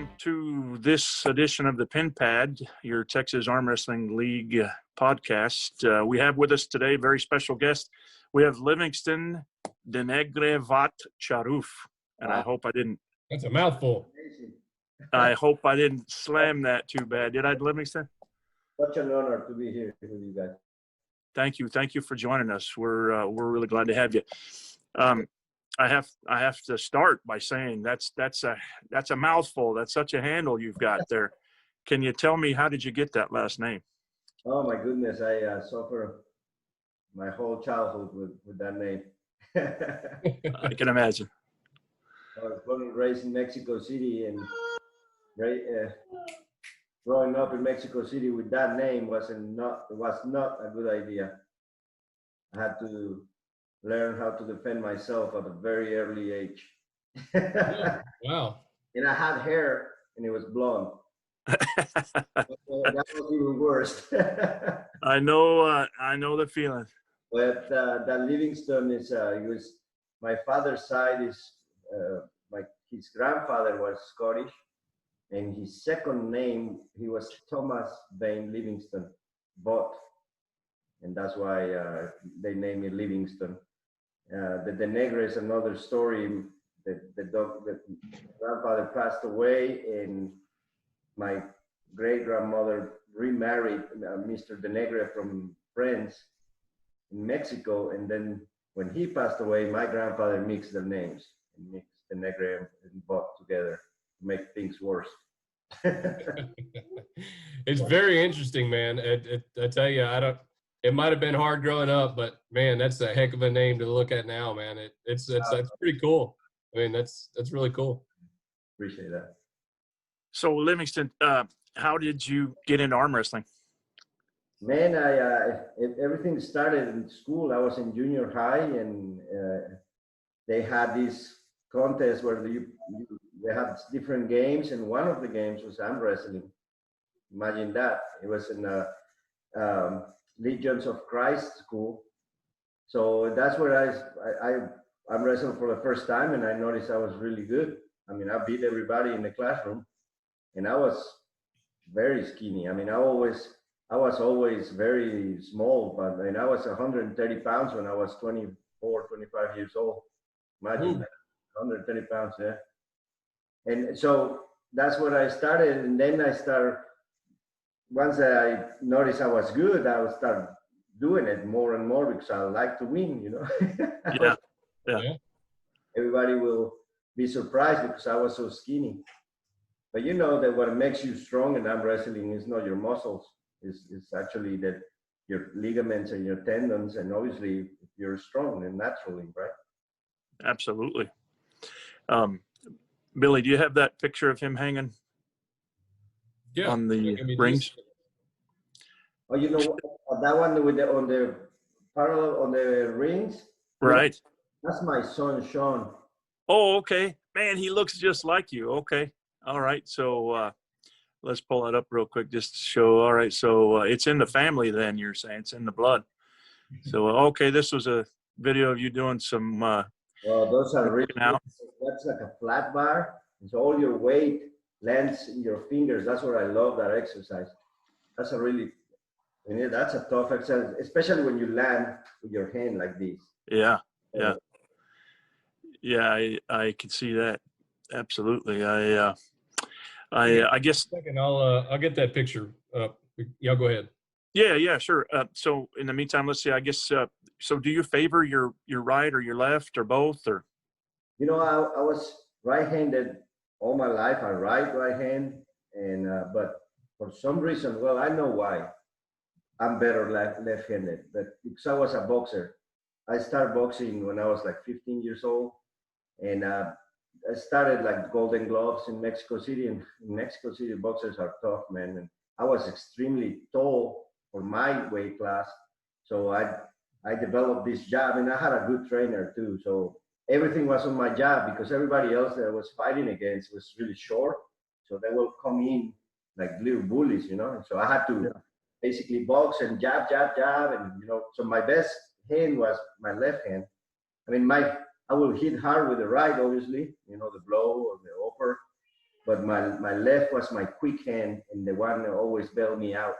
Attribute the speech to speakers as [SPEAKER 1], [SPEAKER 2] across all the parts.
[SPEAKER 1] welcome to this edition of the Pin Pad, your Texas Arm Wrestling League podcast. We have with us today a very special guest. We have Livingston Denegre-Vaught Charruf, and I hope I didn't.
[SPEAKER 2] That's a mouthful.
[SPEAKER 1] I hope I didn't slam that too bad. Did I, Livingston?
[SPEAKER 3] Such an honor to be here with you guys.
[SPEAKER 1] Thank you for joining us. We're really glad to have you. I have to start by saying that's a mouthful. That's such a handle you've got there. Can you tell me, how did you get that last name?
[SPEAKER 3] Oh my goodness, I suffered my whole childhood with that name.
[SPEAKER 1] I can imagine.
[SPEAKER 3] I was born and raised in Mexico City, and growing up in Mexico City with that name was not a good idea. I had to learn how to defend myself at a very early age.
[SPEAKER 2] Wow.
[SPEAKER 3] And I had hair, and it was blonde. That was even worse.
[SPEAKER 1] I know the feeling.
[SPEAKER 3] But that Livingston is, my father's side is, his grandfather was Scottish, and his second name, he was Thomas Bain Livingston Vaught, and that's why they named me Livingston. The Denegre is another story. The grandfather passed away, and my great-grandmother remarried Mr. Denegre from France in Mexico, and then when he passed away, my grandfather mixed their names and mixed Denegre and Vaught together to make things worse.
[SPEAKER 2] It's very interesting, man. I tell you, it might have been hard growing up, but man, that's a heck of a name to look at now, man. It's pretty cool. I mean, that's really cool.
[SPEAKER 3] Appreciate that.
[SPEAKER 1] So Livingston, how did you get into arm wrestling?
[SPEAKER 3] Man, everything started in school. I was in junior high, and they had this contest where they had different games, and one of the games was arm wrestling. Imagine that. It was in Legions of Christ school. So that's where I wrestled for the first time, and I noticed I was really good. I mean, I beat everybody in the classroom, and I was very skinny. I mean, I was always very small, but I was 130 pounds when I was 24, 25 years old. Imagine that, 130 pounds, yeah. And so that's where I started, and then once I noticed I was good, I would start doing it more and more because I like to win, you know.
[SPEAKER 1] Yeah.
[SPEAKER 3] Everybody will be surprised because I was so skinny. But you know that what makes you strong in arm wrestling is not your muscles. It's actually that your ligaments and your tendons, and obviously if you're strong and naturally, right?
[SPEAKER 1] Absolutely. Billy, do you have that picture of him hanging on the rings?
[SPEAKER 3] Oh, you know that one on the parallel on the rings?
[SPEAKER 1] Right.
[SPEAKER 3] That's my son, Sean.
[SPEAKER 1] Oh, okay. Man, he looks just like you. Okay. All right. So let's pull it up real quick just to show. All right. So it's in the family then, you're saying. It's in the blood. So, okay, this was a video of you doing some
[SPEAKER 3] those are really good. That's like a flat bar. And so all your weight lands in your fingers. That's what I love, that exercise. That's that's a tough exercise, especially when you land with your hand like this.
[SPEAKER 1] Yeah. I can see that. Absolutely. I guess.
[SPEAKER 2] Second, I'll get that picture up. Y'all go ahead.
[SPEAKER 1] Yeah, sure. So in the meantime, let's see. I guess. So do you favor your right or your left or both, or?
[SPEAKER 3] You know, I was right-handed all my life. I right hand, and but for some reason, well, I know why. I'm better left-handed, but because I was a boxer. I started boxing when I was like 15 years old, and I started like Golden Gloves in Mexico City, and in Mexico City, boxers are tough, man. And I was extremely tall for my weight class, so I developed this jab, and I had a good trainer too. So everything was on my jab because everybody else that I was fighting against was really short, so they will come in like little bullies, you know. So I had to basically box and jab, and you know. So my best hand was my left hand. I mean, I will hit hard with the right, obviously, you know, the blow or the upper, but my left was my quick hand, and the one that always bailed me out.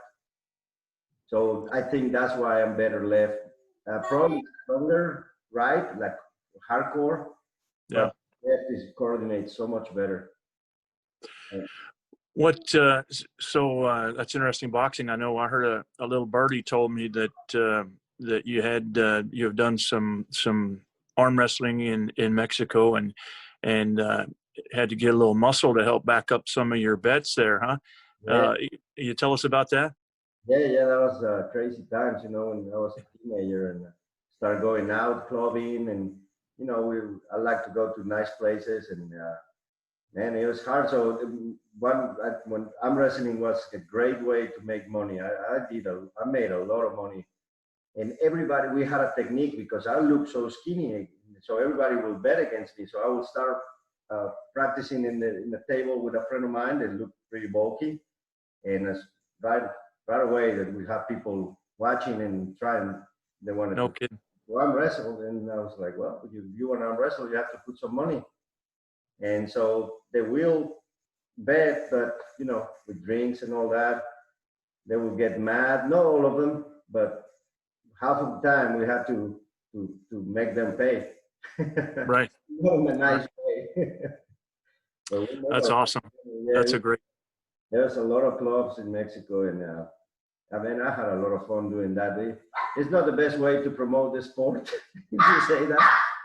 [SPEAKER 3] So I think that's why I'm better left. Probably stronger right, like hardcore,
[SPEAKER 1] Yeah.
[SPEAKER 3] but left is coordinates so much better.
[SPEAKER 1] What? So that's interesting. Boxing. I know. I heard a little birdie told me that that you have done some arm wrestling in Mexico and had to get a little muscle to help back up some of your bets there, huh?
[SPEAKER 3] Yeah.
[SPEAKER 1] You tell us about that?
[SPEAKER 3] Yeah, that was crazy times, when I was a teenager and started going out clubbing, and I like to go to nice places, and man, it was hard. So when arm wrestling was a great way to make money. I made a lot of money, and we had a technique because I looked so skinny, so everybody will bet against me. So I would start practicing in the table with a friend of mine that looked pretty bulky, and right away that we have people watching and trying. They wanted
[SPEAKER 1] No
[SPEAKER 3] to
[SPEAKER 1] kidding.
[SPEAKER 3] arm wrestle, and I was like, well, if you want to arm wrestle, you have to put some money. And so they will bet, but with drinks and all that, they will get mad. Not all of them, but half of the time we have to make them pay.
[SPEAKER 1] Right.
[SPEAKER 3] In a nice way. So
[SPEAKER 1] That's awesome. That's a great.
[SPEAKER 3] There's a lot of clubs in Mexico, and I had a lot of fun doing that. It's not the best way to promote the sport. If you say that,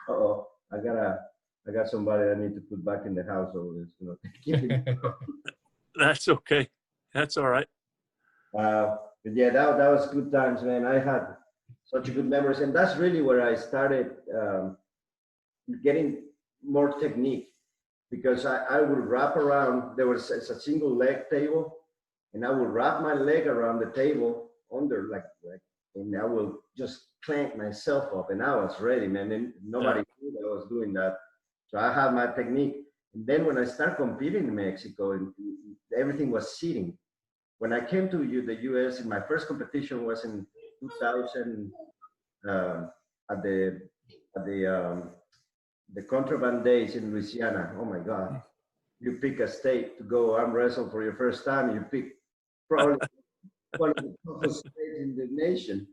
[SPEAKER 3] I got somebody I need to put back in the house.
[SPEAKER 1] That's okay. That's all right.
[SPEAKER 3] But yeah, that was good times, man. I had such good memories, and that's really where I started getting more technique, because I would wrap around. There was a single leg table, and I would wrap my leg around the table under like and I will just clank myself up, and I was ready, man. And nobody knew I was doing that. So I had my technique. And then when I started competing in Mexico, and everything was sitting. When I came to the US, my first competition was in 2000 at the contraband days in Louisiana. Oh my God. You pick a state to go arm wrestle for your first time, you pick probably one of the toughest states in the nation.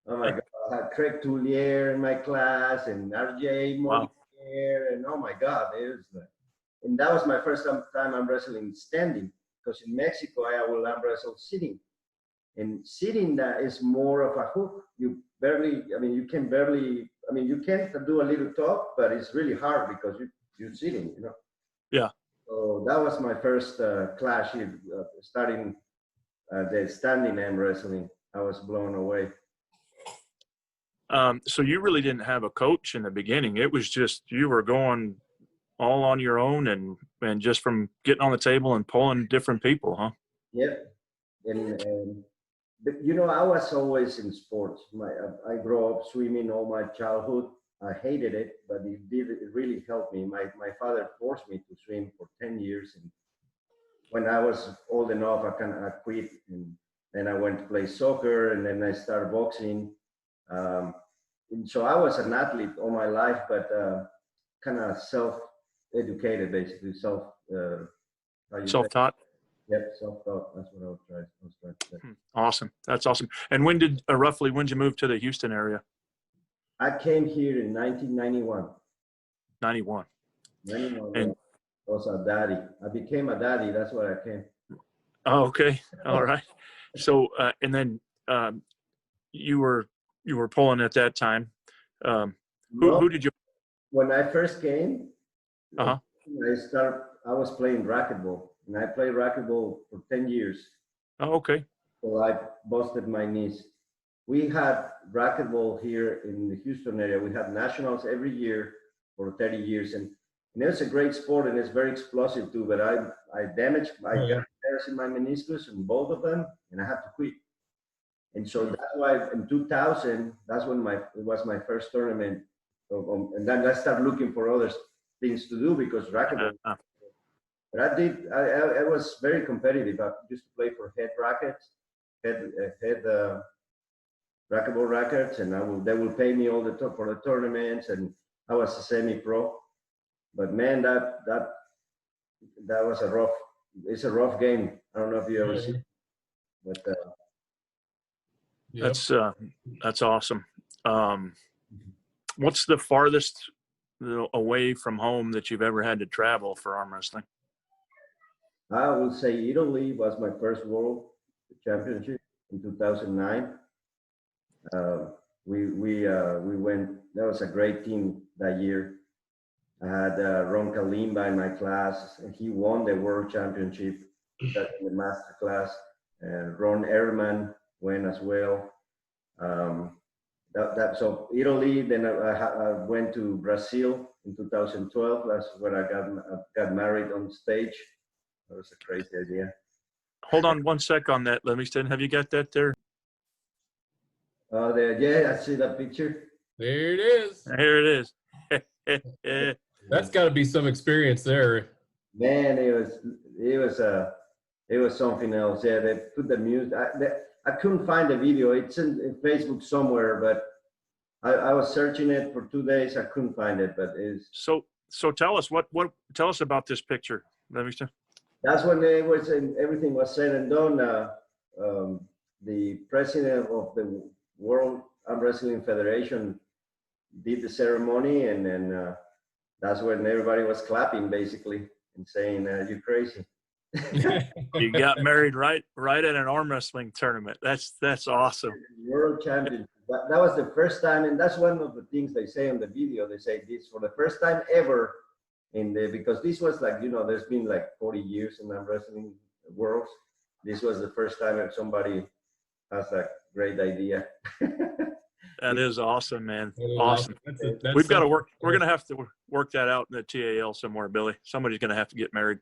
[SPEAKER 3] Oh my God. I had Craig Toulier in my class, and RJ Moliere, and oh my God, and that was my first time I'm wrestling standing, because in Mexico I will arm wrestle sitting, and sitting that is more of a hook. You can do a little talk, but it's really hard because you're sitting,
[SPEAKER 1] Yeah.
[SPEAKER 3] So that was my first clash, starting the standing arm wrestling. I was blown away.
[SPEAKER 1] So you really didn't have a coach in the beginning. It was just you were going all on your own, and just from getting on the table and pulling different people, huh?
[SPEAKER 3] Yep. But I was always in sports. I grew up swimming all my childhood. I hated it, but it really helped me. My father forced me to swim for 10 years, and when I was old enough, I quit, and then I went to play soccer, and then I started boxing. And so I was an athlete all my life, but kind of self-educated, basically
[SPEAKER 1] Self-taught.
[SPEAKER 3] Yep, self-taught. That's what I was trying to say.
[SPEAKER 1] Awesome. That's awesome. And when did you move to the Houston area?
[SPEAKER 3] I came here in 1991.
[SPEAKER 1] 91.
[SPEAKER 3] 91.
[SPEAKER 1] And
[SPEAKER 3] I was a daddy. I became a daddy. That's why I came.
[SPEAKER 1] oh, okay. All right. So, and then you were pulling at that time. Who did you?
[SPEAKER 3] When I first came,
[SPEAKER 1] Uh-huh.
[SPEAKER 3] I was playing racquetball, and I played racquetball for 10 years.
[SPEAKER 1] Oh, okay.
[SPEAKER 3] So I busted my knees. We had racquetball here in the Houston area. We had nationals every year for 30 years. And it's a great sport, and it's very explosive too, but I damaged got tears in my meniscus in both of them, and I had to quit. And so that's why in 2000, that's when it was my first tournament. And then I started looking for other things to do, because racquetball. But I was very competitive. I used to play for head rackets, head racquetball rackets, and they will pay me all for the tournaments, and I was a semi-pro. But man, that that was it's a rough game. I don't know if you ever see it, but
[SPEAKER 2] Yep.
[SPEAKER 1] That's awesome. What's the farthest away from home that you've ever had to travel for arm wrestling?
[SPEAKER 3] I would say Italy was my first world championship in 2009. We went. That was a great team that year. I had Ron Kalimba in my class, and he won the world championship in the master class. And Ron Ehrman went as well. So Italy. Then I went to Brazil in 2012. That's when I got married on stage. That was a crazy idea.
[SPEAKER 1] Hold on one sec on that, Livingston. Have you got that there?
[SPEAKER 3] Yeah, I see that picture.
[SPEAKER 2] There it is.
[SPEAKER 1] Here it is.
[SPEAKER 2] That's got to be some experience there.
[SPEAKER 3] Man, it was something else. Yeah, they put the music. I couldn't find the video. It's in Facebook somewhere, but I was searching it for 2 days. I couldn't find it, but it's.
[SPEAKER 1] So tell us tell us about this picture, Livingston.
[SPEAKER 3] That's when everything was said and done. The president of the World Arm Wrestling Federation did the ceremony, and then that's when everybody was clapping basically and saying, "You're crazy."
[SPEAKER 1] You got married right at an arm wrestling tournament. That's awesome.
[SPEAKER 3] World champion. That was the first time, and that's one of the things they say on the video. They say this for the first time ever because this was like, there's been like 40 years in arm wrestling worlds. This was the first time that somebody has a great idea.
[SPEAKER 1] That is awesome, man.
[SPEAKER 2] That
[SPEAKER 1] Awesome.
[SPEAKER 2] that's
[SPEAKER 1] We're going to have to work that out in the TAL somewhere, Billy. Somebody's going to have to get married.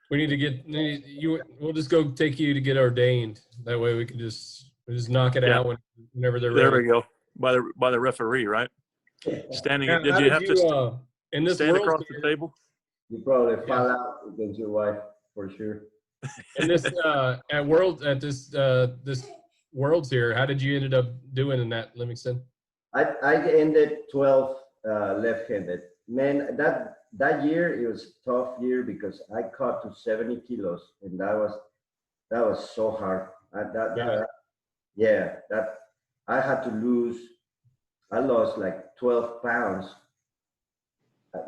[SPEAKER 2] We need to get you. We'll just go take you to get ordained. That way we can just knock it out whenever they're ready.
[SPEAKER 1] There we go. By the referee, right? Standing.
[SPEAKER 2] Now,
[SPEAKER 1] Did you have to
[SPEAKER 2] in this
[SPEAKER 1] stand
[SPEAKER 2] world
[SPEAKER 1] across the table?
[SPEAKER 3] You probably fall out against your wife for sure.
[SPEAKER 2] in this this worlds here? How did you ended up doing in that, Livingston?
[SPEAKER 3] I ended 12th left-handed. Man, that year it was a tough year because I cut to 70 kilos, and that was so hard. I had to lose. I lost like 12 pounds a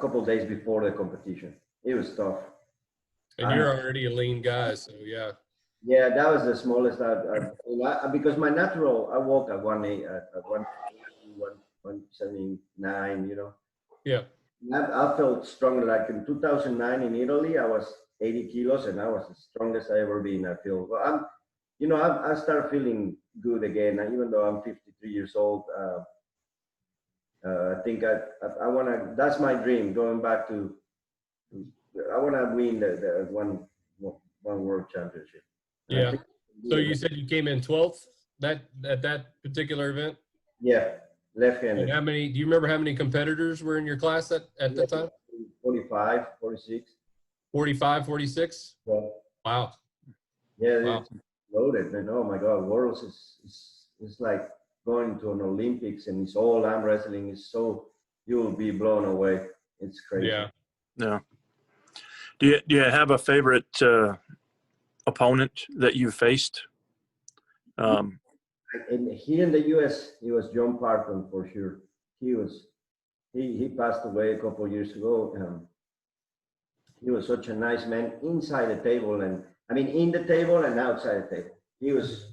[SPEAKER 3] couple of days before the competition. It was tough.
[SPEAKER 2] And you're already a lean guy, so yeah.
[SPEAKER 3] Yeah, that was the smallest. Because my natural, I walk at 179.
[SPEAKER 2] Yeah.
[SPEAKER 3] I felt stronger. Like in 2009 in Italy, I was 80 kilos, and I was the strongest I ever been. I feel. Well, I started feeling good again, even though I'm 53 years old. I think I want to. That's my dream. Going back to, I want to win the one world championship.
[SPEAKER 2] Yeah. So you said you came in 12th at that particular event?
[SPEAKER 3] Yeah, left-handed.
[SPEAKER 2] And do you remember how many competitors were in your class at the time?
[SPEAKER 3] 45, 46.
[SPEAKER 2] 45, 46?
[SPEAKER 3] Yeah.
[SPEAKER 2] Wow.
[SPEAKER 3] Yeah,
[SPEAKER 2] Wow.
[SPEAKER 3] it's loaded, man. Oh my God, Worlds is like going to an Olympics, and it's all arm wrestling. Is so you will be blown away. It's crazy.
[SPEAKER 2] Yeah.
[SPEAKER 1] Yeah. Do you have a favorite opponent that you faced?
[SPEAKER 3] And here in the U.S., it was John Parton for sure. He passed away a couple of years ago. He was such a nice man inside the table, and I mean in the table and outside the table. He was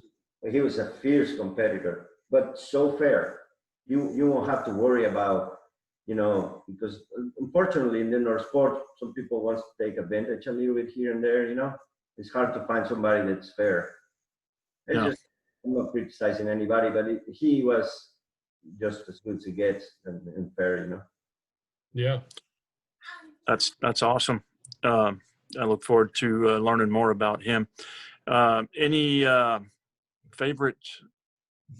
[SPEAKER 3] a fierce competitor, but so fair. You won't have to worry about, because unfortunately in our sport, some people want to take advantage a little bit here and there. It's hard to find somebody that's fair. I'm not criticizing anybody, but he was just as good as it gets and fair,
[SPEAKER 2] Yeah.
[SPEAKER 1] That's awesome. I look forward to learning more about him. Any favorite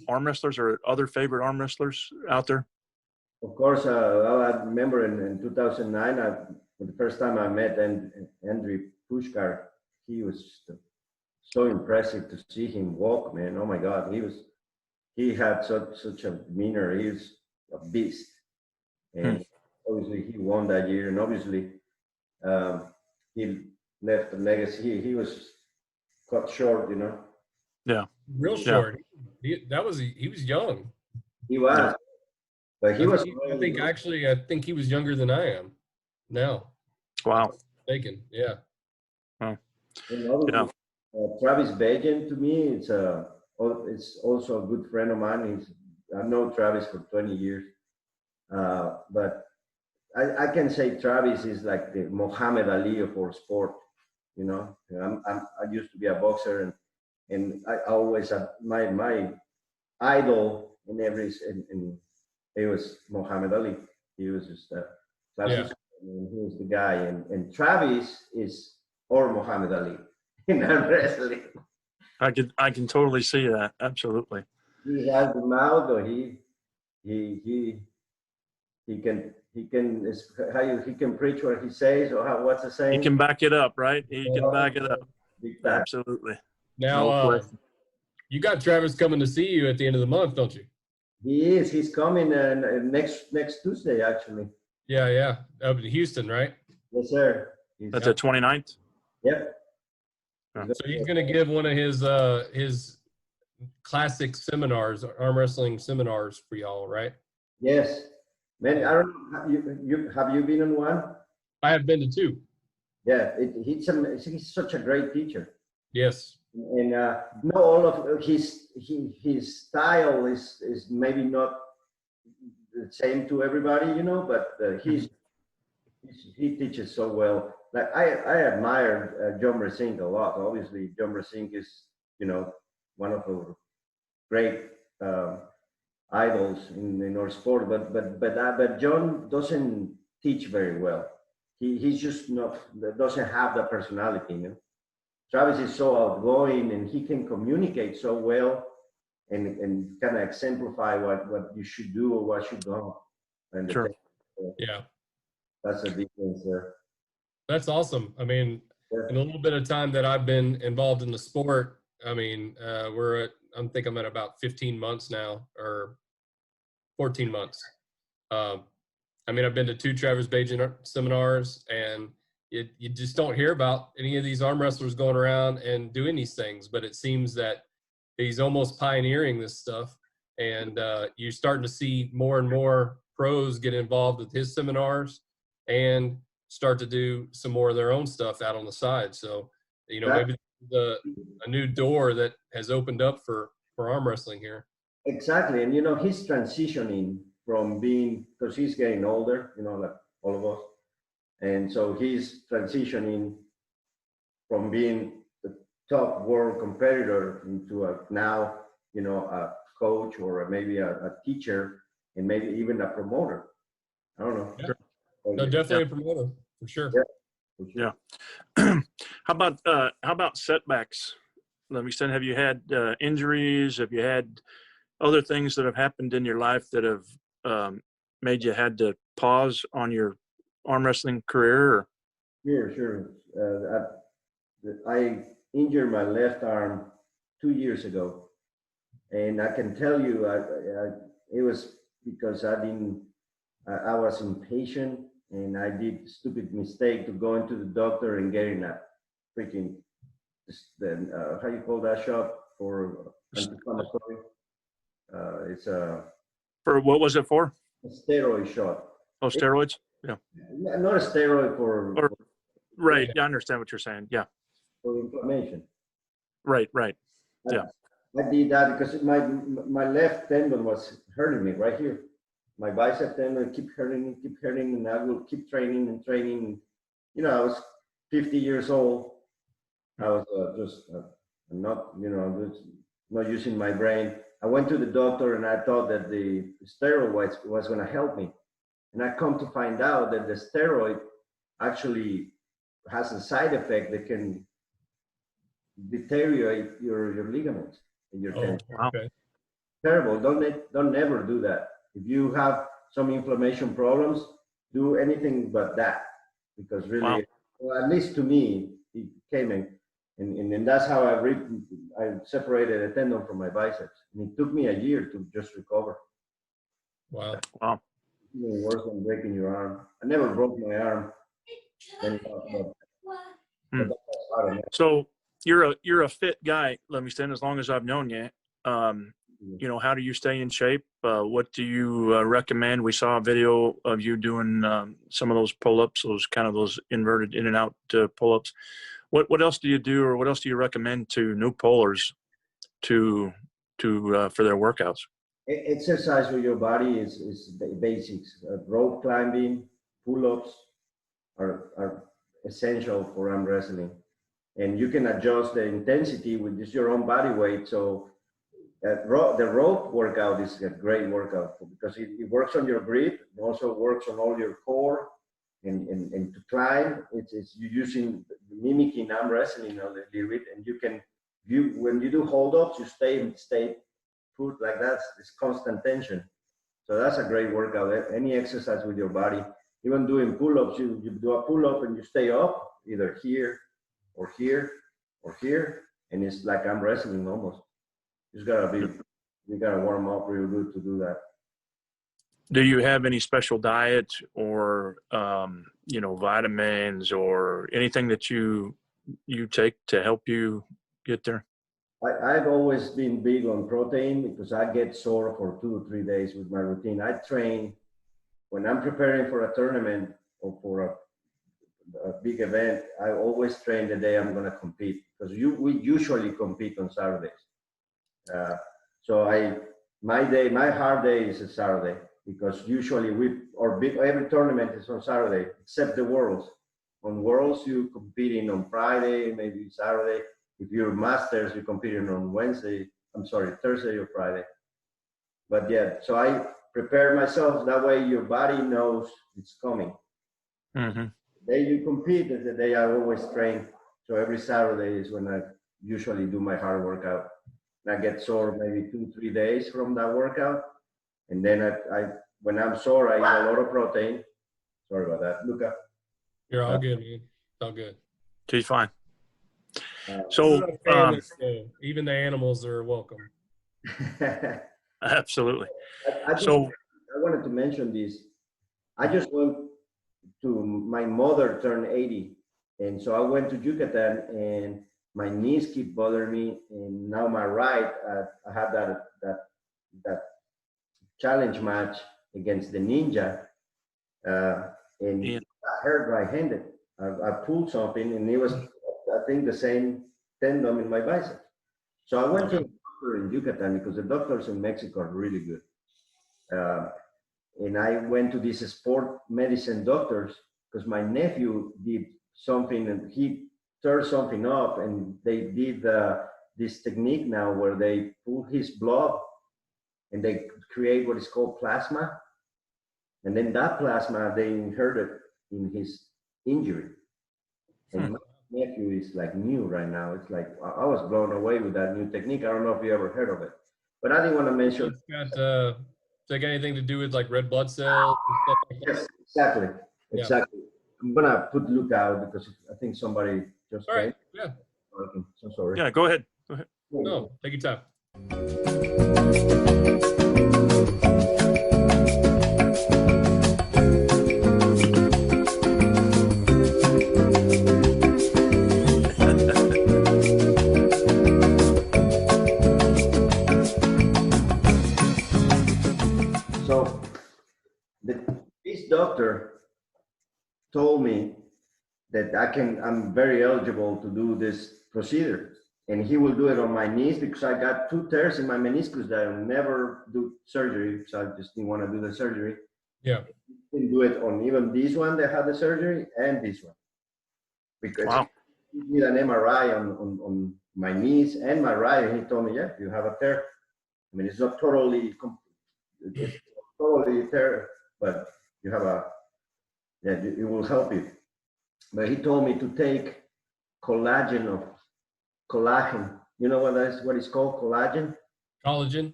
[SPEAKER 1] arm wrestlers or other favorite arm wrestlers out there?
[SPEAKER 3] Of course, I remember in 2009, for the first time I met Andriy Pushkar. He was so impressive to see him walk, man. Oh my God, he had such a demeanor. He was a beast, and obviously he won that year. And obviously, he left a legacy. He was cut short, you know.
[SPEAKER 1] Yeah.
[SPEAKER 2] Real
[SPEAKER 1] Yeah.
[SPEAKER 2] short. He was young.
[SPEAKER 3] He was, but he was.
[SPEAKER 2] I think he was younger than I am now.
[SPEAKER 1] Wow.
[SPEAKER 2] Mistaken. Yeah.
[SPEAKER 1] Wow.
[SPEAKER 3] And obviously, Travis Bajan, to me, it's also a good friend of mine. I've known Travis for 20 years, but I can say Travis is like the Muhammad Ali of our sport. You know, I used to be a boxer, and I always my idol in and it was Muhammad Ali. He was just a classic, and he was the guy. And Travis is or Muhammad Ali in arm wrestling.
[SPEAKER 1] I can totally see that. Absolutely.
[SPEAKER 3] He has the mouth, or he can he can preach what he says, or what's the saying?
[SPEAKER 1] He can back it up, right? He can back it up.
[SPEAKER 3] Big time.
[SPEAKER 1] Absolutely.
[SPEAKER 2] Now,
[SPEAKER 1] No question.
[SPEAKER 2] you got Travis coming to see you at the end of the month, don't you?
[SPEAKER 3] He is. He's coming next Tuesday, actually.
[SPEAKER 2] Yeah. Up in Houston, right?
[SPEAKER 3] Yes, sir.
[SPEAKER 1] That's the 29th.
[SPEAKER 3] Yep.
[SPEAKER 2] So he's going to give one of his classic seminars, arm wrestling seminars for y'all, right?
[SPEAKER 3] Yes. Man, I don't know. Have you been on one?
[SPEAKER 2] I have been to two.
[SPEAKER 3] Yeah. He's such a great teacher.
[SPEAKER 2] Yes.
[SPEAKER 3] And no, all of his style is maybe not the same to everybody, you know, but he teaches so well. Like I admire John Brasink a lot. Obviously, John Brasink is, you know, one of the great idols in our sport. But John doesn't teach very well. He's just not doesn't have the personality, you know. Travis is so outgoing, and he can communicate so well, and kind of exemplify what you should do or what should go. And
[SPEAKER 1] Sure.
[SPEAKER 2] Yeah.
[SPEAKER 3] That's the difference there.
[SPEAKER 2] That's awesome. I mean, in a little bit of time that I've been involved in the sport, I mean, I think I'm at about 15 months now, or 14 months. I mean, I've been to 2 Travis Bajan seminars, and you just don't hear about any of these arm wrestlers going around and doing these things, but it seems that he's almost pioneering this stuff, and you're starting to see more and more pros get involved with his seminars and start to do some more of their own stuff out on the side. So, you know, maybe a new door that has opened up for arm wrestling here.
[SPEAKER 3] Exactly. And, you know, he's transitioning from being, because he's getting older, you know, like all of us. And so he's transitioning from being the top world competitor into now, you know, a coach or maybe a teacher, and maybe even a promoter. I don't know.
[SPEAKER 2] Yeah. No, definitely a promoter, for sure.
[SPEAKER 3] Yeah. For sure.
[SPEAKER 1] Yeah. How about setbacks? Let me extend. Have you had injuries? Have you had other things that have happened in your life that have made you had to pause on your arm wrestling career? Or?
[SPEAKER 3] Sure. I injured my left arm 2 years ago, and I can tell you, it was because I was impatient, and I did stupid mistake to go into the doctor and getting a freaking how you call that shot for anti-inflammatory? It's
[SPEAKER 1] For what was it for?
[SPEAKER 3] a steroid shot.
[SPEAKER 1] Oh, steroids. Yeah.
[SPEAKER 3] Not a steroid for
[SPEAKER 1] Right. Yeah, I understand what you're saying. Yeah.
[SPEAKER 3] for inflammation.
[SPEAKER 1] Right. Yeah.
[SPEAKER 3] I did that because my left tendon was hurting me right here. My bicep tendon keep hurting, and I will keep training. You know, I was 50 years old. I was just not, you know, just not using my brain. I went to the doctor, and I thought that the steroid was going to help me. And I come to find out that the steroid actually has a side effect that can deteriorate your ligaments and your tendons.
[SPEAKER 2] Okay.
[SPEAKER 3] Terrible. Don't ever do that. If you have some inflammation problems, do anything but that, because really, well, at least to me, it came in, and that's how I separated a tendon from my biceps, and it took me a year to just recover.
[SPEAKER 2] Wow.
[SPEAKER 3] Even worse than breaking your arm. I never broke my arm. Then,
[SPEAKER 1] Hmm.
[SPEAKER 3] that's part of it.
[SPEAKER 1] So you're a fit guy, Livingston, as long as I've known you. You know, how do you stay in shape? What do you recommend? We saw a video of you doing some of those pull-ups, those inverted in and out pull-ups. What else do you do, or what else do you recommend to new pullers to for their workouts?
[SPEAKER 3] Exercise with your body is the basics. Rope climbing, pull-ups are essential for arm wrestling, and you can adjust the intensity with just your own body weight. So the rope workout is a great workout because it works on your grip. It also works on all your core, and to climb, it's you mimicking arm wrestling a little bit, and when you do hold-ups, you stay put like that. It's constant tension. So that's a great workout. Any exercise with your body, even doing pull-ups, you do a pull-up and you stay up, either here or here or here, and it's like arm wrestling almost. You gotta warm up real good to do that.
[SPEAKER 1] Do you have any special diet or vitamins or anything that you take to help you get there?
[SPEAKER 3] I've always been big on protein because I get sore for 2 or 3 days with my routine. I train when I'm preparing for a tournament or for a big event. I always train the day I'm going to compete because we usually compete on Saturdays. So my hard day is a Saturday because usually every tournament is on Saturday except the Worlds. On Worlds, you're competing on Friday, maybe Saturday. If you're Masters, you're competing on Thursday or Friday. But yeah, so I prepare myself. That way your body knows it's coming.
[SPEAKER 1] Mm-hmm.
[SPEAKER 3] The day you compete is the day I always train. So every Saturday is when I usually do my hard workout. And I get sore maybe 2-3 days from that workout. And then when I'm sore, I eat a lot of protein. Sorry about that, Luca.
[SPEAKER 2] You're all good, man. It's all good.
[SPEAKER 1] She's fine.
[SPEAKER 2] So even the animals are welcome.
[SPEAKER 1] Absolutely.
[SPEAKER 3] I wanted to mention this. I just went to, my mother turned 80. And so I went to Yucatan and my knees keep bothering me. And now my right, I had that challenge match against the Ninja. And I hurt right-handed. I pulled something and it was, I think, the same tendon in my bicep. So I went to a doctor in Yucatan because the doctors in Mexico are really good. And I went to these sport medicine doctors because my nephew did something and he tore something up, and they did this technique now where they pull his blood and they create what is called plasma. And then that plasma, they inserted in his injury. And my nephew is like new right now. It's like, I was blown away with that new technique. I don't know if you ever heard of it, but I didn't want to mention.
[SPEAKER 2] Does that got anything to do with like red blood cells and stuff like that?
[SPEAKER 3] Yes, exactly.
[SPEAKER 2] Yeah.
[SPEAKER 3] Exactly. I'm going to put Luke out because I think somebody just
[SPEAKER 2] All right.
[SPEAKER 3] came.
[SPEAKER 2] Yeah.
[SPEAKER 3] So sorry.
[SPEAKER 1] Yeah, go ahead.
[SPEAKER 2] No, take your time.
[SPEAKER 3] So this doctor told me that I'm very eligible to do this procedure, and he will do it on my knees because I got 2 tears in my meniscus that I'll never do surgery. So I just didn't want to do the surgery.
[SPEAKER 2] Yeah.
[SPEAKER 3] He can do it on even this one that had the surgery and this one. Because he did an MRI on my knees and my right, and he told me, yeah, you have a tear. I mean, it's not totally tear, but you have it will help you. But he told me to take collagen. You know what it's called? Collagen? Collagen.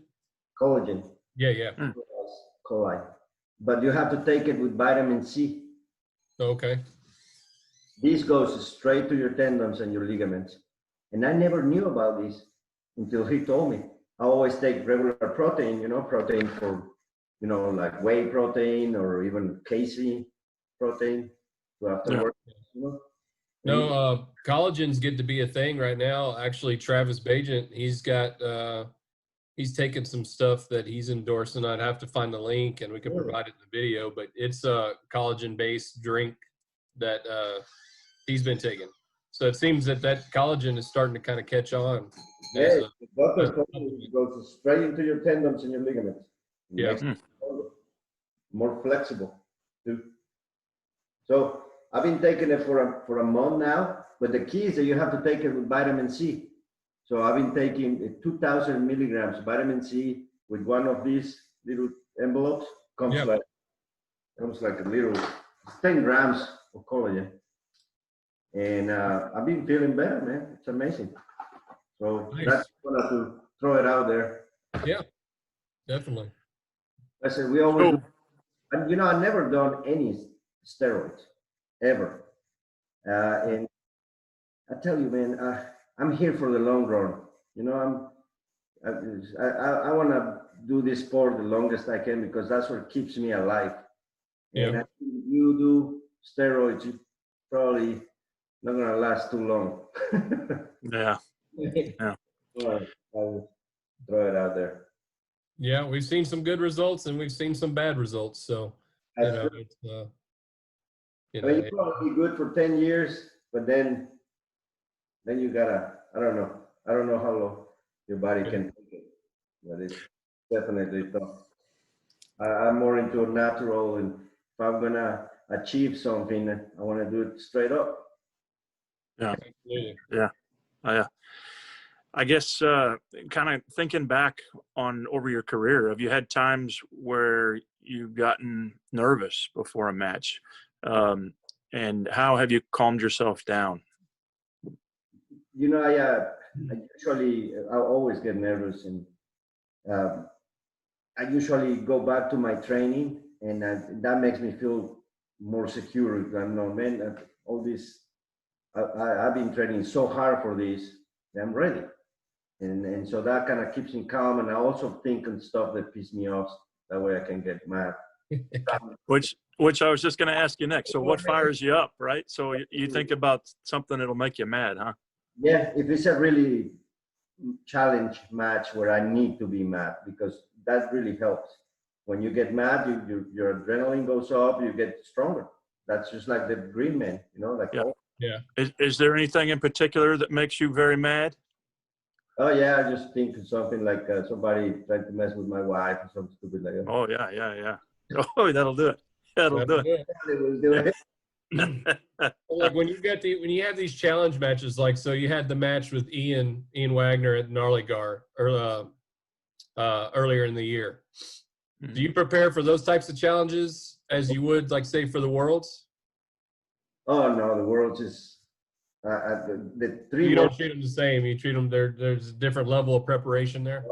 [SPEAKER 2] Yeah, yeah.
[SPEAKER 3] Collagen. But you have to take it with vitamin C.
[SPEAKER 2] Okay.
[SPEAKER 3] This goes straight to your tendons and your ligaments. And I never knew about this until he told me. I always take regular protein, protein for, like whey protein or even casein protein to after work. you know.
[SPEAKER 2] No, collagens get to be a thing right now. Actually, Travis Bajent, he's taken some stuff that he's endorsing. I'd have to find the link and we can provide it in the video, but it's a collagen-based drink that he's been taking. So it seems that collagen is starting to kind of catch on.
[SPEAKER 3] Yeah, the doctor told me it goes straight into your tendons and your ligaments. It
[SPEAKER 2] Yeah.
[SPEAKER 3] makes it more flexible too. So I've been taking it for a month now, but the key is that you have to take it with vitamin C. So I've been taking 2,000 milligrams vitamin C with one of these little envelopes. Comes like a little 10 grams of collagen. And I've been feeling better, man. It's amazing. So that's gonna to throw it out there.
[SPEAKER 2] Yeah, definitely.
[SPEAKER 3] I said we always, and you know, I've never done any steroids ever. And I tell you, man, I'm here for the long run. You know, I want to do this sport the longest I can because that's what keeps me alive. And
[SPEAKER 2] Yeah.
[SPEAKER 3] if you do steroids, you probably not gonna last too long.
[SPEAKER 1] Yeah. Yeah.
[SPEAKER 3] I'll throw it out there.
[SPEAKER 2] Yeah, we've seen some good results and we've seen some bad results. So, you know, it's,
[SPEAKER 3] I mean, you probably be good for 10 years, but then you gotta, I don't know how long your body can take it, but it's definitely tough. I'm more into natural, and if I'm gonna achieve something, I want to do it straight up.
[SPEAKER 1] Yeah. Yeah. I guess kind of thinking back on over your career, have you had times where you've gotten nervous before a match? And how have you calmed yourself down?
[SPEAKER 3] You know, I always get nervous, and I usually go back to my training, and that makes me feel more secure. I know, man, all this, I've been training so hard for this, I'm ready. And so that kind of keeps me calm, and I also think on stuff that piss me off. That way I can get mad.
[SPEAKER 1] Which I was just going to ask you next. So what fires you up, right? So you think about something that'll make you mad, huh?
[SPEAKER 3] Yeah, if it's a really challenge match where I need to be mad, because that really helps. When you get mad, your adrenaline goes up, you get stronger. That's just like the Green Man, you know, like.
[SPEAKER 2] Yeah.
[SPEAKER 1] Is there anything in particular that makes you very mad?
[SPEAKER 3] Oh yeah, I just think of something like somebody trying to mess with my wife or something stupid like that.
[SPEAKER 1] Oh yeah. Oh, that'll do it. That'll do it.
[SPEAKER 3] They will do it.
[SPEAKER 2] Like when you have these challenge matches, like so you had the match with Ian Wagner at Gnarlygar earlier in the year. Do you prepare for those types of challenges as you would, like, say, for the Worlds?
[SPEAKER 3] Oh no, the Worlds is the 3
[SPEAKER 2] You don't
[SPEAKER 3] months.
[SPEAKER 2] treat them the same. You treat them there's a different level of preparation there.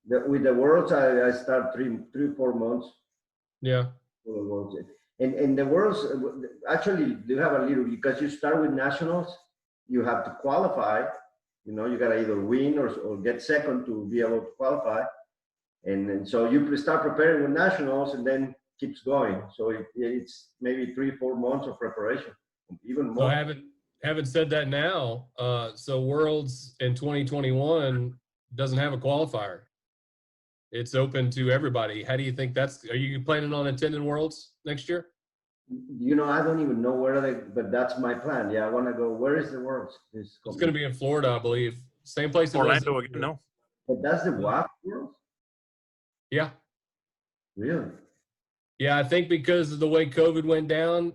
[SPEAKER 3] With the Worlds, I start 3-4 months.
[SPEAKER 2] Yeah.
[SPEAKER 3] For the Worlds. And the Worlds actually do have a little, because you start with nationals, you have to qualify. You know, you gotta either win or get second to be able to qualify. And so you start preparing with nationals and then keeps going. So it's maybe 3-4 months of preparation, even more.
[SPEAKER 2] So having said that now, so Worlds in 2021 doesn't have a qualifier. It's open to everybody. How do you think are you planning on attending Worlds next year?
[SPEAKER 3] You know, I don't even know but that's my plan. Yeah, I want to go. Where is the Worlds?
[SPEAKER 2] It's going to be in Florida, I believe. Same place it was.
[SPEAKER 1] Orlando again, no?
[SPEAKER 3] But that's the WAP Worlds?
[SPEAKER 2] Yeah.
[SPEAKER 3] Really?
[SPEAKER 2] Yeah, I think because of the way COVID went down,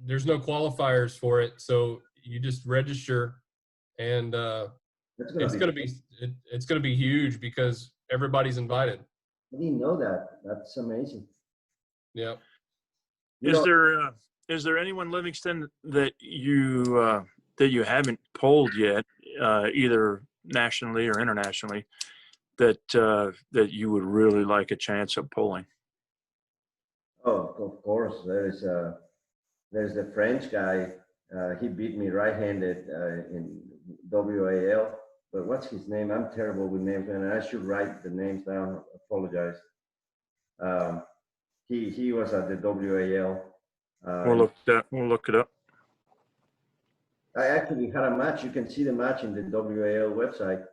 [SPEAKER 2] there's no qualifiers for it. So you just register, and it's going to be huge because everybody's invited.
[SPEAKER 3] I didn't know that. That's amazing.
[SPEAKER 2] Yeah.
[SPEAKER 1] Is there anyone, Livingston, that you haven't polled yet, either nationally or internationally, that you would really like a chance of polling?
[SPEAKER 3] Oh, of course. There's the French guy. He beat me right-handed in WAL. But what's his name? I'm terrible with names, and I should write the names down. Apologize. He was at the WAL.
[SPEAKER 1] We'll look it up.
[SPEAKER 3] I actually had a match. You can see the match in the WAL website.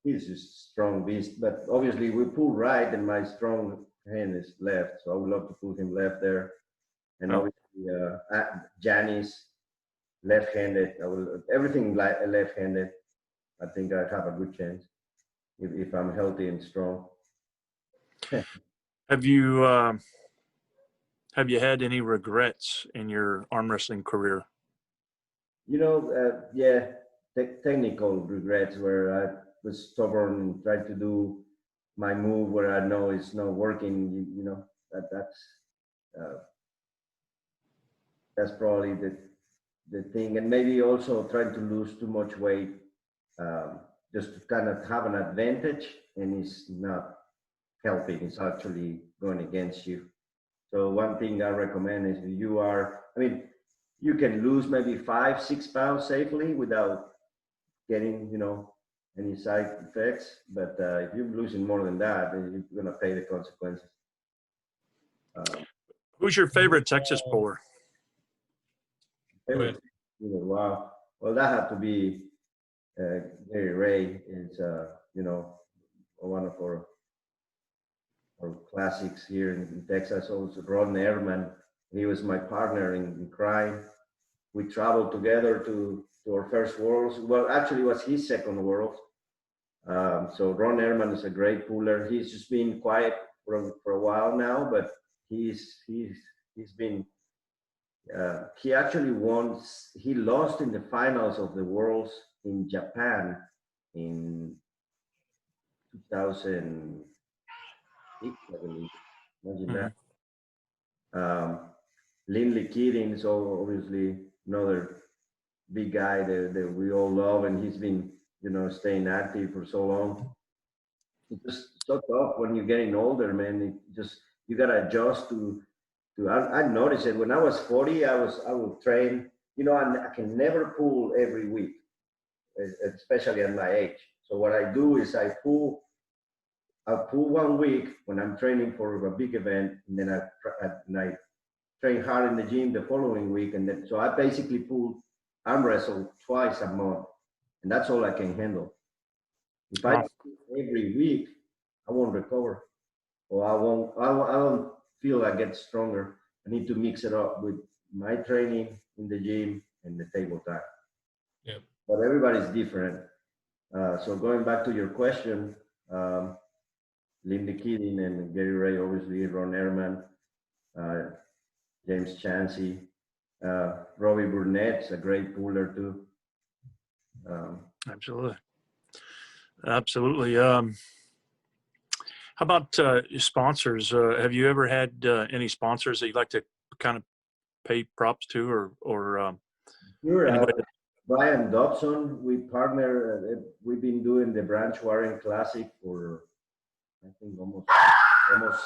[SPEAKER 3] He's a strong beast, but obviously we pull right, and my strong hand is left, so I would love to put him left there. And
[SPEAKER 1] Oh.
[SPEAKER 3] obviously, Janice, left-handed. Everything left-handed. I think I have a good chance if I'm healthy and strong.
[SPEAKER 1] Have you had any regrets in your arm wrestling career?
[SPEAKER 3] Yeah, technical regrets where I was stubborn and tried to do my move where I know it's not working. That's probably the thing, and maybe also trying to lose too much weight, just to kind of have an advantage, and it's not helping. It's actually going against you. So one thing I recommend is you can lose maybe 5-6 pounds safely without getting, any side effects. But if you're losing more than that, then you're gonna pay the consequences.
[SPEAKER 1] Who's your favorite Texas puller?
[SPEAKER 3] Wow. Well, that had to be Gary Ray. Is one of our classics here in Texas. Also, Ron Ehrman. He was my partner in crime. We traveled together to our first Worlds. Well, actually, it was his second Worlds. So Ron Ehrman is a great puller. He's just been quiet for a while now, but he's been. He actually won. He lost in the finals of the Worlds in Japan in 2006, I believe. Imagine that. Lindley Keating is obviously another big guy that we all love, and he's been, staying active for so long. It's just so tough when you're getting older, man. You gotta adjust to. I noticed it when I was 40. I would train. I can never pull every week, especially at my age. So what I do is I'll pull 1 week when I'm training for a big event, and then I train hard in the gym the following week, and then so I basically pull arm wrestle twice a month, and that's all I can handle. If I do every week, I won't recover, or I don't feel I get stronger. I need to mix it up with my training in the gym and the table time.
[SPEAKER 2] Yeah.
[SPEAKER 3] But everybody's different. So going back to your question, Lindy Keating and Gary Ray, obviously Ron Ehrman, James Chansey, Robbie Burnett's a great puller too.
[SPEAKER 1] Absolutely. How about sponsors? Have you ever had any sponsors that you'd like to kind of pay props to, or
[SPEAKER 3] Sure. Brian Dobson, we partner. We've been doing the Branch Warren Classic for, I think, almost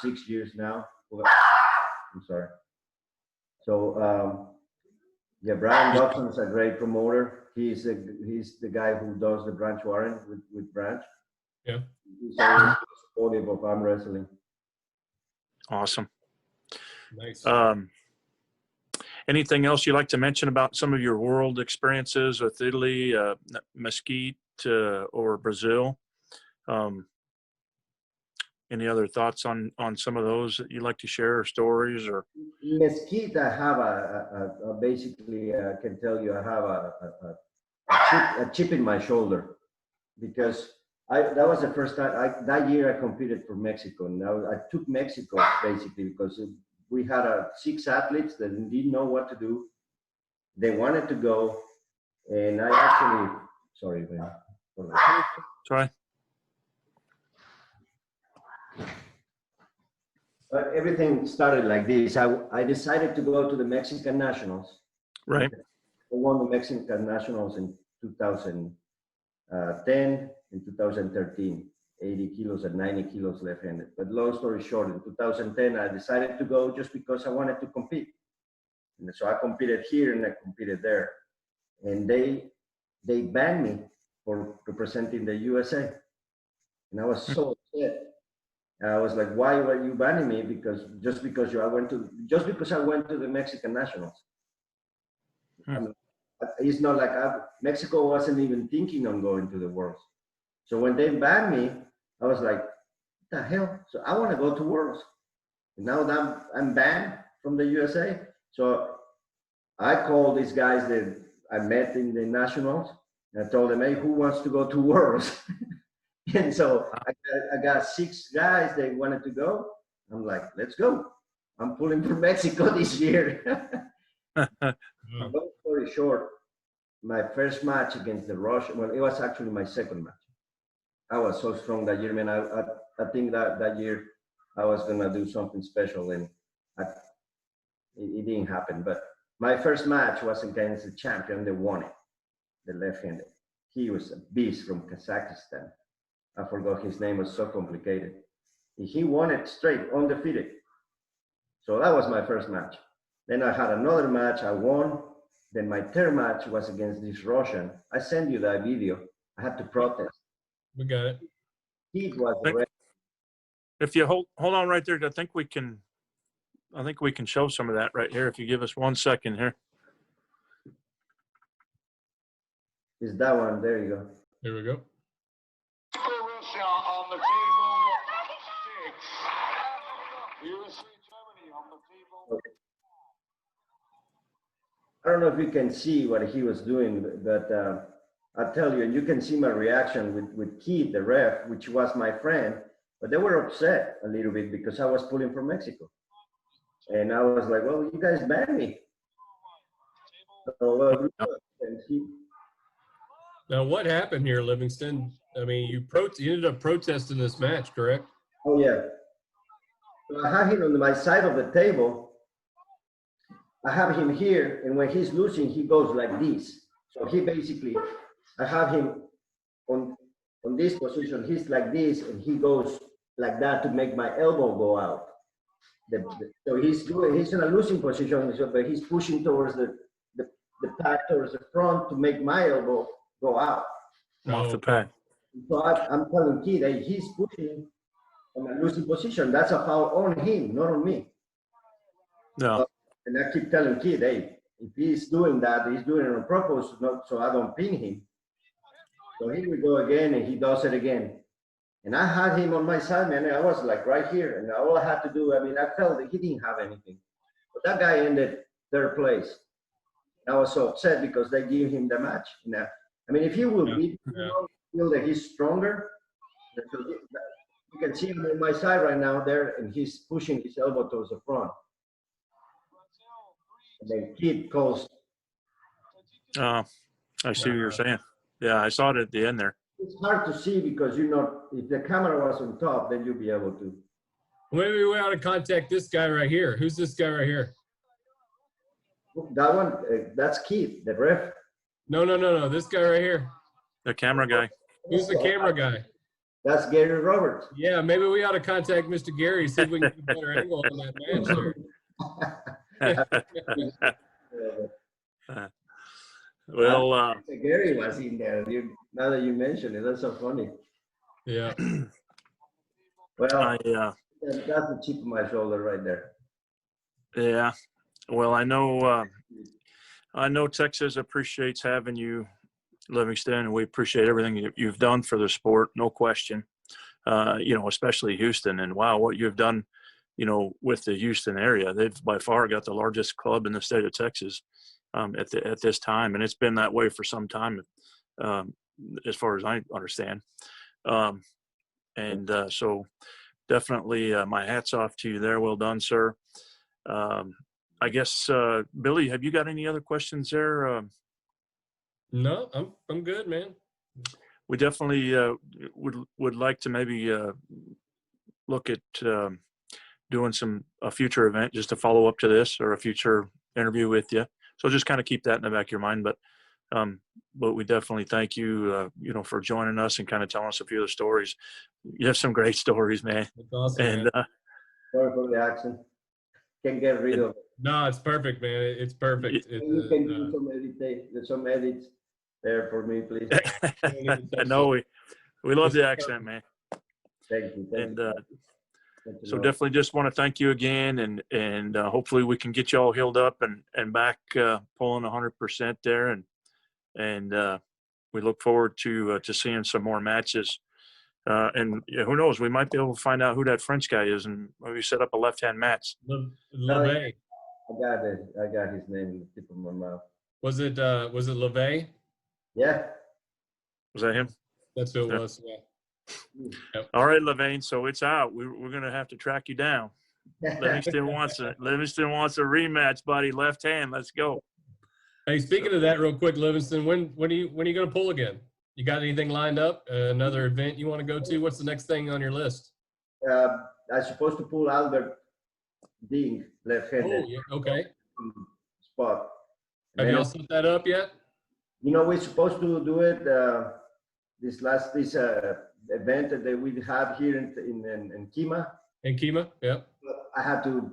[SPEAKER 3] 6 years now. I'm sorry. So Brian Dobson is a great promoter. He's the guy who does the Branch Warren with Branch.
[SPEAKER 2] Yeah.
[SPEAKER 3] He's always supportive of arm wrestling.
[SPEAKER 1] Awesome.
[SPEAKER 2] Nice.
[SPEAKER 1] Anything else you'd like to mention about some of your world experiences with Italy, Mesquite, or Brazil? Any other thoughts on some of those that you'd like to share, or stories, or?
[SPEAKER 3] Mesquite, I have basically, I can tell you, I have a chip in my shoulder, because that was the first time that year I competed for Mexico. Now I took Mexico basically because we had 6 athletes that didn't know what to do. They wanted to go, and I actually, sorry, man.
[SPEAKER 1] Sorry.
[SPEAKER 3] But everything started like this. I decided to go to the Mexican Nationals.
[SPEAKER 1] Right.
[SPEAKER 3] I won the Mexican Nationals in 2010 and 2013, 80 kilos and 90 kilos left-handed. But long story short, in 2010, I decided to go just because I wanted to compete. And so I competed here and I competed there. And they banned me for representing the USA. And I was so upset. I was like, why were you banning me? Just because I went to the Mexican Nationals. I mean, it's not like Mexico wasn't even thinking on going to the Worlds. So when they banned me, I was like, what the hell? So I want to go to Worlds. And now that I'm banned from the USA. So I called these guys that I met in the nationals, and I told them, hey, who wants to go to Worlds? And so I got 6 guys that wanted to go. I'm like, let's go. I'm pulling for Mexico this year. Long story short, my first match against the Russian, well, it was actually my second match. I was so strong that year, man. I think that year I was going to do something special, and it didn't happen. But my first match was against the champion that won it, the left-handed. He was a beast from Kazakhstan. I forgot his name, was so complicated. He won it straight, undefeated. So that was my first match. Then I had another match, I won. Then my third match was against this Russian. I sent you that video. I had to protest.
[SPEAKER 2] We got it.
[SPEAKER 3] He was the ref.
[SPEAKER 1] If you hold on right there, I think we can show some of that right here. If you give us 1 second here.
[SPEAKER 3] Is that one? There you go.
[SPEAKER 2] Here we go.
[SPEAKER 4] Russia on the table 6. USA Germany on the table.
[SPEAKER 3] I don't know if you can see what he was doing, but I'll tell you, and you can see my reaction with Keith, the ref, which was my friend, but they were upset a little bit because I was pulling for Mexico. And I was like, well, you guys banned me. So, and
[SPEAKER 2] Now, what happened here, Livingston? I mean, you ended up protesting this match, correct?
[SPEAKER 3] oh, yeah. So I have him on my side of the table. I have him here, and when he's losing, he goes like this. So he basically, I have him on this position. He's like this, and he goes like that to make my elbow go out. So he's in a losing position, but he's pushing towards the pad towards the front to make my elbow go out.
[SPEAKER 1] Off the pad.
[SPEAKER 3] So I'm telling Keith, hey, he's pushing on a losing position. That's a foul on him, not on me.
[SPEAKER 1] No.
[SPEAKER 3] And I keep telling Keith, hey, if he's doing that, he's doing it on purpose, not so I don't pin him. So here we go again, and he does it again. And I had him on my side, man. I was like right here, and all I had to do, I mean, I felt that he didn't have anything. But that guy ended 3rd place. I was so upset because they gave him the match. I mean, if he will beat feel that he's stronger, you can see him on my side right now there, and he's pushing his elbow towards the front. And then Keith calls.
[SPEAKER 1] I see what you're saying. Yeah, I saw it at the end there.
[SPEAKER 3] It's hard to see because if the camera was on top, then you'll be able to.
[SPEAKER 2] Maybe we ought to contact this guy right here. Who's this guy right here?
[SPEAKER 3] That one, that's Keith, the ref.
[SPEAKER 2] No. This guy right here.
[SPEAKER 1] The camera guy.
[SPEAKER 2] Who's the camera guy?
[SPEAKER 3] That's Gary Roberts.
[SPEAKER 2] Yeah, maybe we ought to contact Mr. Gary, see if we can get a better angle on that match there.
[SPEAKER 1] Well,
[SPEAKER 3] Gary was in there. Now that you mention it, that's so funny.
[SPEAKER 2] Yeah.
[SPEAKER 3] Well, that's the tip of my shoulder right there.
[SPEAKER 1] Yeah. Well, I know Texas appreciates having you, Livingston, and we appreciate everything you've done for the sport, no question. Especially Houston, and wow, what you've done, with the Houston area. They've by far got the largest club in the state of Texas at this time, and it's been that way for some time, as far as I understand. So definitely my hat's off to you there. Well done, sir. I guess, Billy, have you got any other questions there?
[SPEAKER 2] No, I'm good, man.
[SPEAKER 1] We definitely would like to maybe look at doing a future event just to follow up to this, or a future interview with you. So just kind of keep that in the back of your mind. But we definitely thank you, for joining us and kind of telling us a few of the stories. You have some great stories, man.
[SPEAKER 2] That's awesome,
[SPEAKER 1] and
[SPEAKER 2] man.
[SPEAKER 3] Sorry for the accent. Can't get rid of it.
[SPEAKER 2] No, it's perfect, man. It's perfect.
[SPEAKER 3] You can do some edits there for me, please.
[SPEAKER 1] I know we love the accent, man.
[SPEAKER 3] Thank you.
[SPEAKER 1] And
[SPEAKER 3] Good to
[SPEAKER 1] So
[SPEAKER 3] know.
[SPEAKER 1] definitely just want to thank you again, and hopefully we can get you all healed up and back pulling 100% there, and we look forward to seeing some more matches. And yeah, who knows, we might be able to find out who that French guy is, and maybe set up a left-hand match.
[SPEAKER 2] LeVay.
[SPEAKER 3] I got his name in the tip of my mouth.
[SPEAKER 2] Was it LeVay?
[SPEAKER 3] Yeah.
[SPEAKER 1] Was that him?
[SPEAKER 2] That's who it
[SPEAKER 1] Yeah.
[SPEAKER 2] was. Yeah. Yep.
[SPEAKER 1] All right, Levain. So it's out. We're gonna have to track you down. Livingston wants a rematch, buddy. Left hand. Let's go.
[SPEAKER 2] Hey, speaking of that, real quick, Livingston, when are you going to pull again? You got anything lined up? Another event you want to go to? What's the next thing on your list?
[SPEAKER 3] I'm supposed to pull Albert Ding left-handed
[SPEAKER 2] Oh, yeah. Okay.
[SPEAKER 3] spot.
[SPEAKER 2] Have
[SPEAKER 3] And
[SPEAKER 2] y'all set that up yet?
[SPEAKER 3] you know, we're supposed to do it this event that we have here in Kima.
[SPEAKER 2] In Kima? Yep.
[SPEAKER 3] I had to.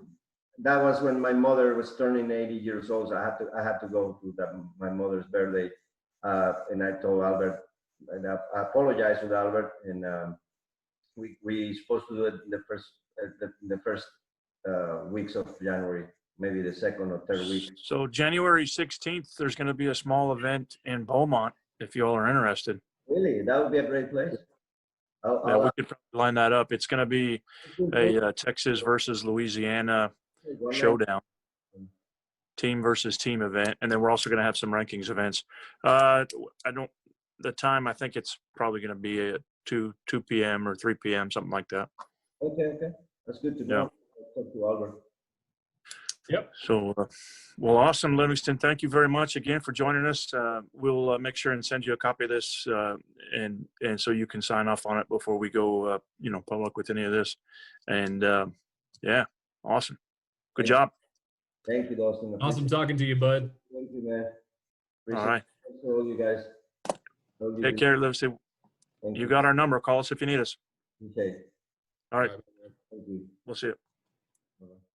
[SPEAKER 3] That was when my mother was turning 80 years old. So I had to go to my mother's birthday, and I told Albert, and I apologized to Albert, and we supposed to do it the first weeks of January, maybe the second or third week.
[SPEAKER 1] So January 16th, there's going to be a small event in Beaumont. If you all are interested,
[SPEAKER 3] Really, that would be a great place.
[SPEAKER 1] yeah, we could probably line that up. It's going to be a Texas versus Louisiana showdown, team versus team event, and then we're also going to have some rankings events. The time, I think it's probably going to be at 2 p.m. or 3 p.m., something like that.
[SPEAKER 3] Okay, that's good to know.
[SPEAKER 1] Yeah.
[SPEAKER 3] Talk to Albert.
[SPEAKER 2] Yep.
[SPEAKER 1] So, well, awesome, Livingston. Thank you very much again for joining us. We'll make sure and send you a copy of this, and so you can sign off on it before we go, public with any of this. And yeah, awesome. Good job.
[SPEAKER 3] Thank you, Dawson.
[SPEAKER 2] Awesome talking to you, bud.
[SPEAKER 3] Thank you, man.
[SPEAKER 1] All right.
[SPEAKER 3] Thanks for all you guys.
[SPEAKER 1] Take care, Livingston.
[SPEAKER 3] Thank
[SPEAKER 1] You got our number. Call us if you need us.
[SPEAKER 3] Okay.
[SPEAKER 1] All right.
[SPEAKER 2] All right.
[SPEAKER 3] Thank you.
[SPEAKER 1] We'll see you.
[SPEAKER 3] Bye-bye.